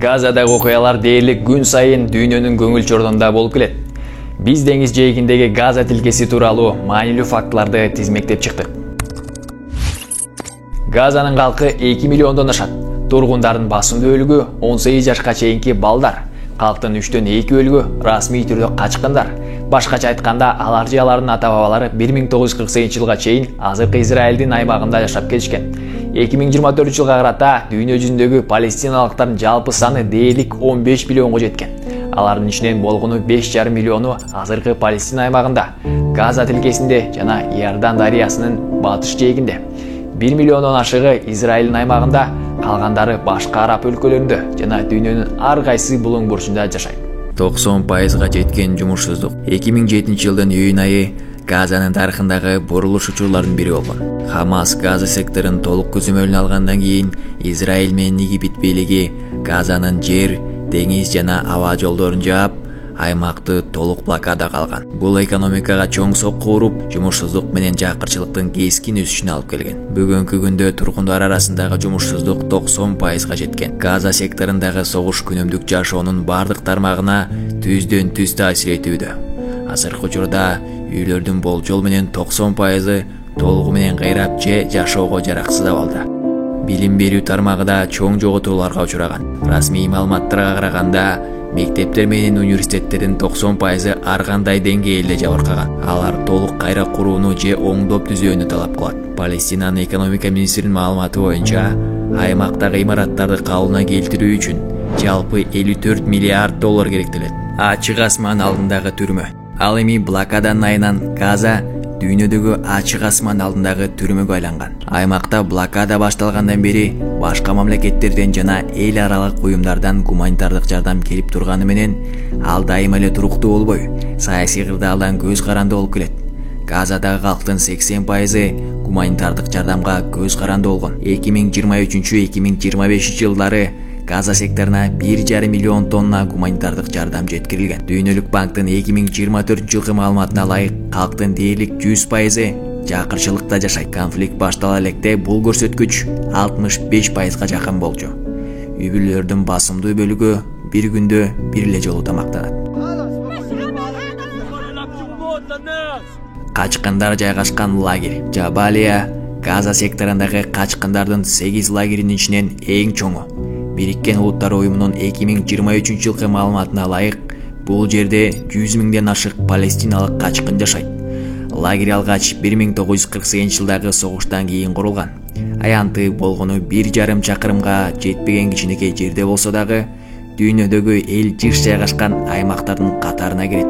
Газадагы окуялар дээрлик күн сайын дүйнөнүн көңүл чорунда болуп келет. Биз деңиз жээгиндеги Газа тилкеси тууралуу маанилүү фактыларды тизмектеп чыктык. Газанын калкы 2 миллиондон ашат. Тургундардын басымдуу бөлүгү 18 жашка чейинки балдар. Калктын 3төн 2 бөлүгү расмий түрдө качкындар. Башкача айтканда, алар же алардын ата-бабалары 1948-жылга чейин азыркы Израилдин аймагында жашап келишкен. 2024-жылга карата дүйнө жүзүндөгү палестиналыктардын жалпы саны дээрлик 15 миллионго жеткен. Алардын ичинен болгону 5,5 миллиону азыркы Палестина аймагында, Газа тилкесинде жана Иордан дарыясынын батыш жээгинде. 1 миллиондон ашыгы Израилдин аймагында, калгандары башка араб өлкөлөрүндө жана дүйнөнүн ар кайсы булуң бурчунда жашайт. 90%га жеткен жумушсуздук 2007-жылдын июнь айы Газанын тарыхындагы бурулуш учурларынын бири болгон. Хамас Газа секторун толук көзөмөлүнө алгандан кийин Израиль менен Египет бийлиги Газанын жер, деңиз жана аба жолдорун жаап, аймакты толук блокадага алган. Бул экономикага чоң сокку уруп, жумушсуздук менен жакырчылыктын кескин өсүшүнө алып келген. Бүгүнкү күндө тургундар арасындагы жумушсуздук 90%га жеткен. Газа секторундагы согуш күнөмдүк жашоонун бардык тармагына түздөн түз таасир этүүдө. Азыркы учурда үйлөрдүн болжол менен 90%ы толугу менен кыйрап же жашоого жараксыз абалда. Билим берүү тармагы да чоң жоготууларга учураган. Расмий маалыматтарга караганда, мектептер менен университеттердин 90%ы ар кандай деңгээлде жабыркаган. Алар толук кайра курууну же оңдоп түзүүнү талап кылат. Палестинанын экономика министринин маалыматы боюнча, аймактагы имараттарды калыбына келтирүү үчүн жалпы 54 миллиард доллар керектелет. Ачык асман алдындагы түрмө. Ал эми блокаданын айынан Газа дүйнөдөгү ачык асман алдындагы түрмөгө айланган. Аймакта блокада башталгандан бери башка мамлекеттерден жана эл аралык уюмдардан гуманитардык жардам келип турганы менен, ал дайыма эле туруктуу болбой, саясий кырдаалдан көз каранды болуп келет. Газадагы калктын 80%ы гуманитардык жардамга көз каранды болгон. 2023-2025 жылдары Газа секторуна 1,5 миллион тонна гуманитардык жардам жеткирилген. Дүйнөлүк банктын 2024-жылкы маалыматына ылайык, калктын дээрлик 100%ы жакырчылыкта жашайт. Конфликт баштала электе бул көрсөткүч 65%га жакын болчу. Үй бүлөлөрдүн басымдуу бөлүгү бир күндө бир эле жолу тамактанат. Качкындар жайгашкан лагерь. Жабалия Газа секторундагы качкындардын 8 лагеринин ичинен эң чоңу. Бириккен Улуттар уюмунун 2023-жылкы маалыматына ылайык, бул жерде 100 миңден ашык палестиналык качкын жашайт. Лагерь алгач 1948-жылдагы согуштан кийин курулган. Аянты болгону 1,5 чакырымга жетпеген кичинекей жерде болсо дагы, дүйнөдөгү эл жыш жайгашкан аймактардын катарына кирет.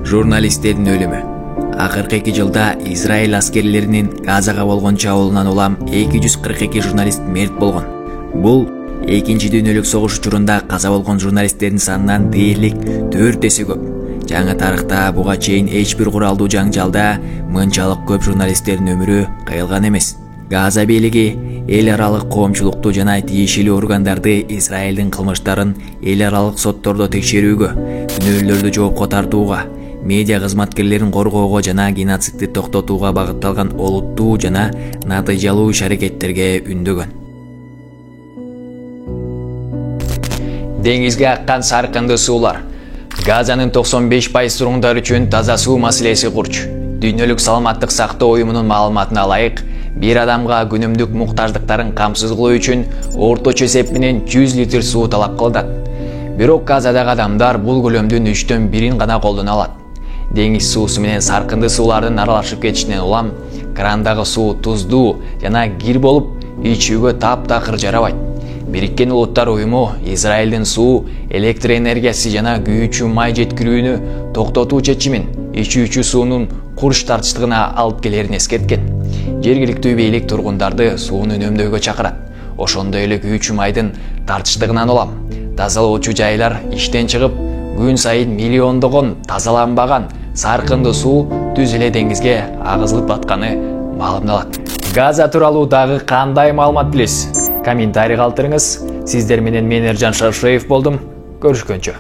Журналисттердин өлүмү. Акыркы 2 жылда Израиль аскерлеринин Газага болгон чабуулунан улам 242 журналист мерт болгон. Бул экинчи дүйнөлүк согуш учурунда каза болгон журналисттердин санынан дээрлик 4 эсе көп. Жаңы тарыхта буга чейин эч бир куралдуу жаңжалда мынчалык көп журналисттердин өмүрү кыйылган эмес. Газа бийлиги эл аралык коомчулукту жана тиешелүү органдарды Израилдин кылмыштарын эл аралык соттордо текшерүүгө, күнөөлөрдү жоопко тартууга, медиа кызматкерлерин коргоого жана геноцидти токтотууга багытталган олуттуу жана натыйжалуу иш-аракеттерге үндөгөн. Деңизге аккан саркынды суулар. Газанын 95% тургундары үчүн таза суу маселеси курч. Дүйнөлүк саламаттык сактоо уюмунун маалыматына ылайык, бир адамга күнүмдүк муктаждыктарын камсыз кылуу үчүн орточо эсеп менен 100 литр суу талап кылынат. Бирок Газадагы адамдар бул көлөмдүн 3төн 1-ин гана колдоно алат. Деңиз суусу менен саркынды суулардын аралашып кетишинен улам крандагы суу туздуу жана кир болуп, ичүүгө таптакыр жарабайт. Бириккен Улуттар уюму Израилдин суу, электр энергиясы жана күйүүчү май жеткирүүнү токтотуу чечимин ичүүчү суунун курч тартыштыгына алып келерин эскерткен. Жергиликтүү бийлик тургундарды сууну үнөмдөөгө чакырат. Ошондой эле күйүүчү майдын тартыштыгынан улам тазалоочу жайлар иштен чыгып, күн сайын миллиондогон тазаланбаган саркынды суу түз эле деңизге агызылып атканы маалымдалат. Газа тууралуу дагы кандай маалымат билесиз? Комментарий калтырыңыз. Сиздер менен мен Эржан Шаршеев болдум. Көрүшкөнчө.